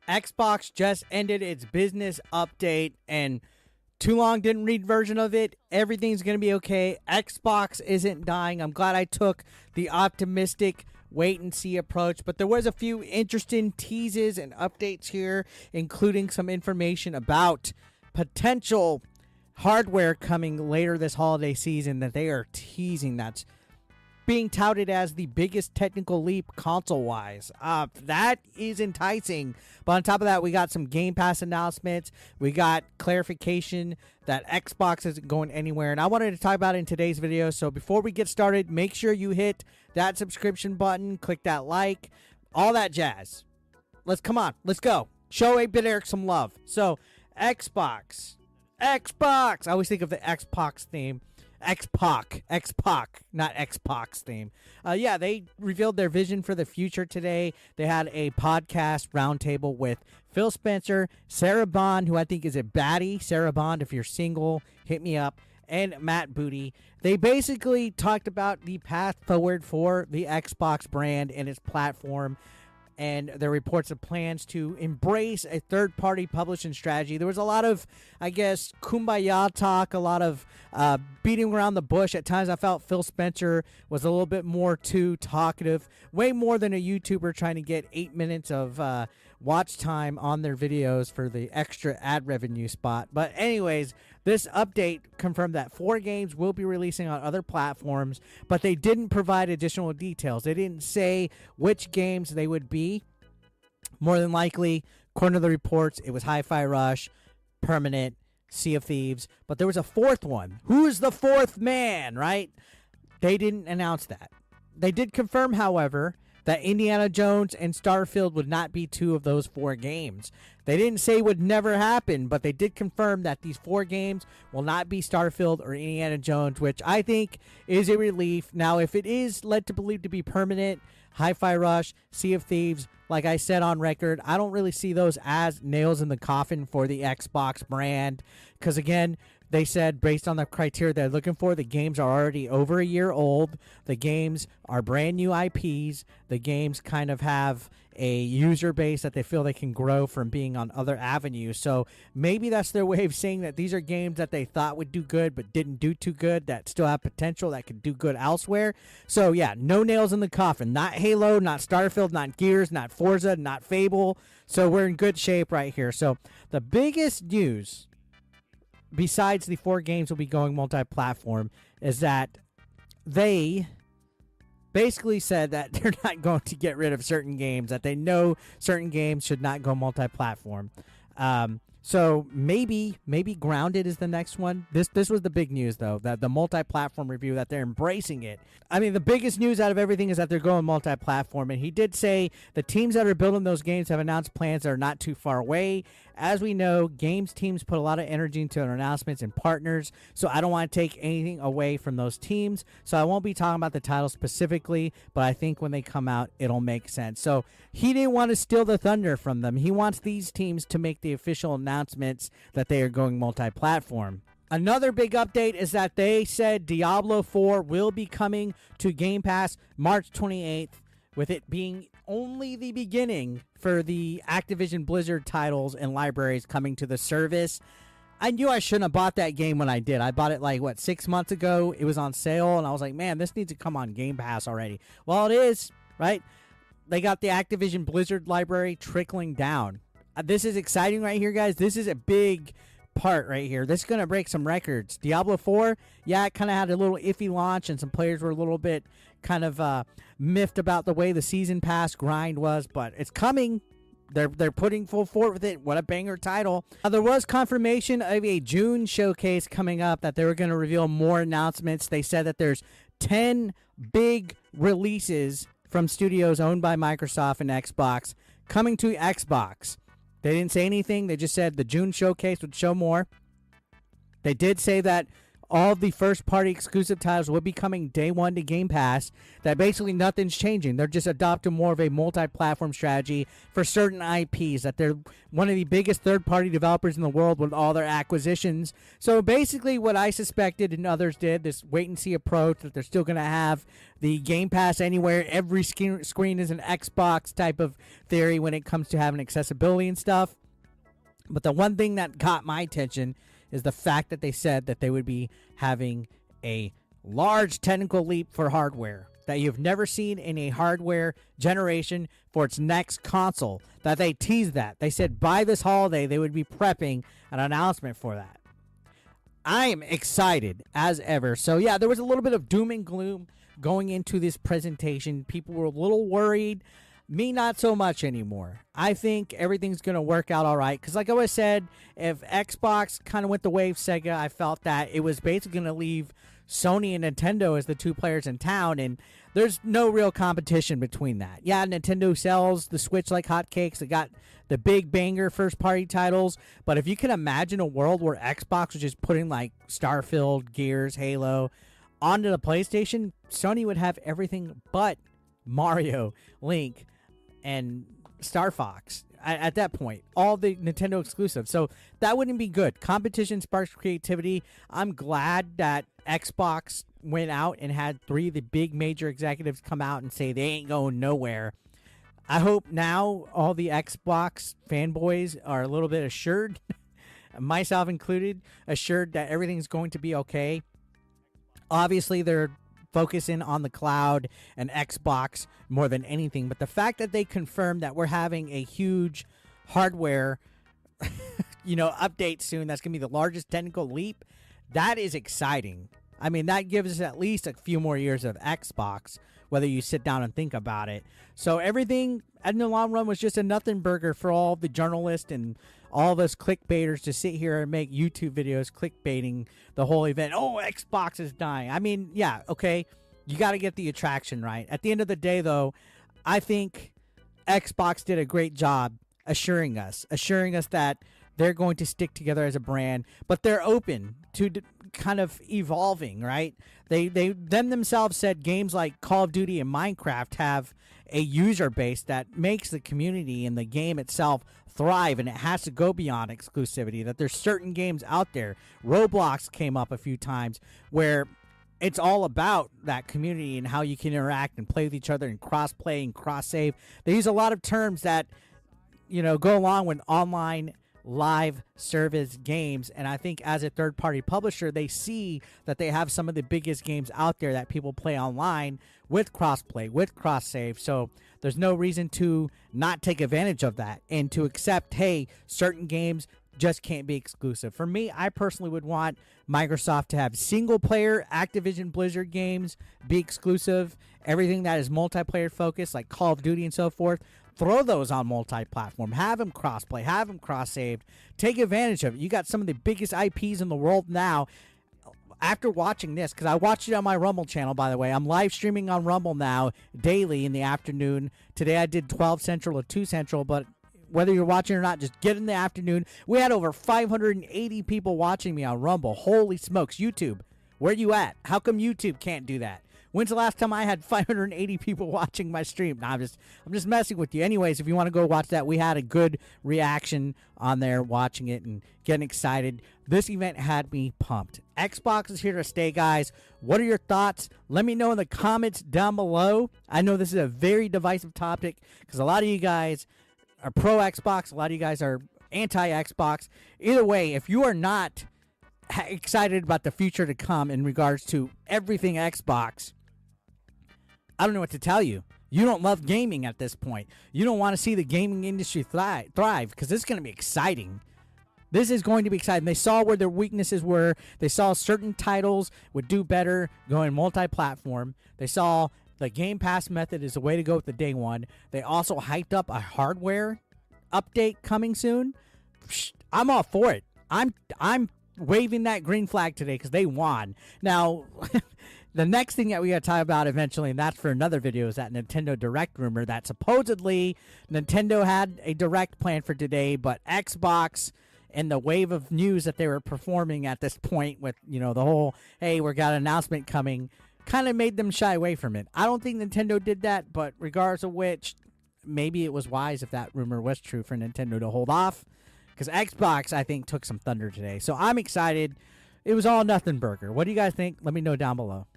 Xbox just ended its business update, and too long didn't read version of it. Everything's going to be okay. Xbox isn't dying. I'm glad I took the optimistic wait and see approach, but there was a few interesting teases and updates here, including some information about potential hardware coming later this holiday season that they are teasing. That's being touted as the biggest technical leap console-wise. That is enticing. But on top of that, we got some Game Pass announcements. We got clarification that Xbox isn't going anywhere. And I wanted to talk about it in today's video. So before we get started, make sure you hit that subscription button, click that like, all that jazz. Let's go. Show 8-Bit Eric some love. So Xbox. I always think of the Xbox theme. X-Pac, not Xbox theme. They revealed their vision for the future today. They had a podcast roundtable with Phil Spencer, Sarah Bond, who I think is a baddie. Sarah Bond, if you're single, hit me up. And Matt Booty. They basically talked about the path forward for the Xbox brand and its platform, and their reports of plans to embrace a third-party publishing strategy. There was a lot of, kumbaya talk, a lot of beating around the bush. At times I felt Phil Spencer was a little bit more too talkative, way more than a YouTuber trying to get 8 minutes of watch time on their videos for the extra ad revenue spot. But anyways, this update confirmed that 4 games will be releasing on other platforms, but they didn't provide additional details. They didn't say which games they would be. More than likely, according to the reports, it was Hi-Fi Rush, Permanent, Sea of Thieves, but there was a 4th one. Who is the 4th man, right? They didn't announce that. They did confirm, however, that Indiana Jones and Starfield would not be 2 of those 4 games. They didn't say it would never happen, but they did confirm that these 4 games will not be Starfield or Indiana Jones, which I think is a relief. Now, if it is led to believe to be Permanent, Hi-Fi Rush, Sea of Thieves, like I said on record, I don't really see those as nails in the coffin for the Xbox brand, because again, they said based on the criteria they're looking for, the games are already over a year old. The games are brand new IPs. The games kind of have a user base that they feel they can grow from being on other avenues. So maybe that's their way of saying that these are games that they thought would do good but didn't do too good, that still have potential, that could do good elsewhere. So yeah, no nails in the coffin. Not Halo, not Starfield, not Gears, not Forza, not Fable. So we're in good shape right here. So the biggest news, besides the 4 games will be going multi-platform, is that they basically said that they're not going to get rid of certain games, that they know certain games should not go multi-platform. So maybe Grounded is the next one. This was the big news, though, that the multi-platform review, that they're embracing it. I mean, the biggest news out of everything is that they're going multi-platform, and he did say the teams that are building those games have announced plans that are not too far away. As we know, games teams put a lot of energy into their announcements and partners, so I don't want to take anything away from those teams. So I won't be talking about the titles specifically, but I think when they come out, it'll make sense. So he didn't want to steal the thunder from them. He wants these teams to make the official announcements that they are going multi-platform. Another big update is that they said Diablo 4 will be coming to Game Pass March 28th, with it being only the beginning for the Activision Blizzard titles and libraries coming to the service. I knew I shouldn't have bought that game when I did. I bought it 6 months ago. It was on sale, and I was like, man, this needs to come on Game Pass already. Well, it is, right? They got the Activision Blizzard library trickling down. This is exciting right here, guys. This is a big part right here. This is going to break some records. Diablo 4, yeah, it kind of had a little iffy launch, and some players were a little bit kind of miffed about the way the season pass grind was, but it's coming. They're putting full forward with it. What a banger title. There was confirmation of a June showcase coming up, that they were going to reveal more announcements. They said that there's 10 big releases from studios owned by Microsoft and Xbox coming to Xbox. They didn't say anything. They just said the June showcase would show more. They did say that all the first-party exclusive titles will be coming day one to Game Pass. That basically nothing's changing. They're just adopting more of a multi-platform strategy for certain IPs. That they're one of the biggest third-party developers in the world with all their acquisitions. So basically, what I suspected and others did, this wait-and-see approach, that they're still going to have the Game Pass anywhere. Every screen is an Xbox type of theory when it comes to having accessibility and stuff. But the one thing that caught my attention is the fact that they said that they would be having a large technical leap for hardware that you've never seen in a hardware generation for its next console. That they teased that. They said by this holiday they would be prepping an announcement for that. I am excited as ever. So yeah, there was a little bit of doom and gloom going into this presentation. People were a little worried. Me, not so much anymore. I think everything's going to work out all right. Because like I always said, if Xbox kind of went the way of Sega, I felt that it was basically going to leave Sony and Nintendo as the two players in town. And there's no real competition between that. Yeah, Nintendo sells the Switch like hotcakes. They got the big banger first-party titles. But if you can imagine a world where Xbox was just putting like Starfield, Gears, Halo onto the PlayStation, Sony would have everything but Mario, Link, and Star Fox at that point, all the Nintendo exclusives. So that wouldn't be good. Competition sparks creativity. I'm glad that Xbox went out and had 3 of the big major executives come out and say they ain't going nowhere. I hope now all the Xbox fanboys are a little bit assured, myself included, assured that everything's going to be okay. Obviously, they're focusing on the cloud and Xbox more than anything. But the fact that they confirmed that we're having a huge hardware, update soon, that's going to be the largest technical leap, that is exciting. I mean, that gives us at least a few more years of Xbox, whether you sit down and think about it. So everything in the long run was just a nothing burger for all the journalists and all of us clickbaiters to sit here and make YouTube videos clickbaiting the whole event. Oh, Xbox is dying. I mean, yeah, okay, you got to get the attraction right. At the end of the day, though, I think Xbox did a great job assuring us that they're going to stick together as a brand, but they're open to kind of evolving, right? They themselves said games like Call of Duty and Minecraft have a user base that makes the community and the game itself thrive, and it has to go beyond exclusivity. That there's certain games out there, Roblox came up a few times, where it's all about that community and how you can interact and play with each other and cross-play and cross-save. They use a lot of terms that, go along with online live service games, and I think as a third-party publisher, they see that they have some of the biggest games out there that people play online with cross-play, with cross-save, so there's no reason to not take advantage of that and to accept, hey, certain games just can't be exclusive. For me, I personally would want Microsoft to have single-player Activision Blizzard games be exclusive. Everything that is multiplayer focused, like Call of Duty and so forth, throw those on multi-platform. Have them cross-play. Have them cross-saved. Take advantage of it. You got some of the biggest IPs in the world now. After watching this, because I watched it on my Rumble channel, by the way. I'm live streaming on Rumble now daily in the afternoon. Today I did 12 Central or 2 Central, but whether you're watching or not, just get in the afternoon. We had over 580 people watching me on Rumble. Holy smokes. YouTube, where you at? How come YouTube can't do that? When's the last time I had 580 people watching my stream? No, I'm just messing with you. Anyways, if you want to go watch that, we had a good reaction on there watching it and getting excited. This event had me pumped. Xbox is here to stay, guys. What are your thoughts? Let me know in the comments down below. I know this is a very divisive topic because a lot of you guys are pro Xbox. A lot of you guys are anti Xbox. Either way, if you are not excited about the future to come in regards to everything Xbox, I don't know what to tell you. You don't love gaming at this point. You don't want to see the gaming industry thrive because this is going to be exciting. This is going to be exciting. They saw where their weaknesses were. They saw certain titles would do better going multi-platform. They saw the Game Pass method is the way to go with the day one. They also hyped up a hardware update coming soon. I'm all for it. I'm waving that green flag today because they won. Now, the next thing that we got to talk about eventually, and that's for another video, is that Nintendo Direct rumor that supposedly Nintendo had a Direct plan for today, but Xbox and the wave of news that they were performing at this point with, the whole, hey, we got an announcement coming, kind of made them shy away from it. I don't think Nintendo did that, but regardless of which, maybe it was wise if that rumor was true for Nintendo to hold off, because Xbox, I think, took some thunder today. So I'm excited. It was all nothing burger. What do you guys think? Let me know down below.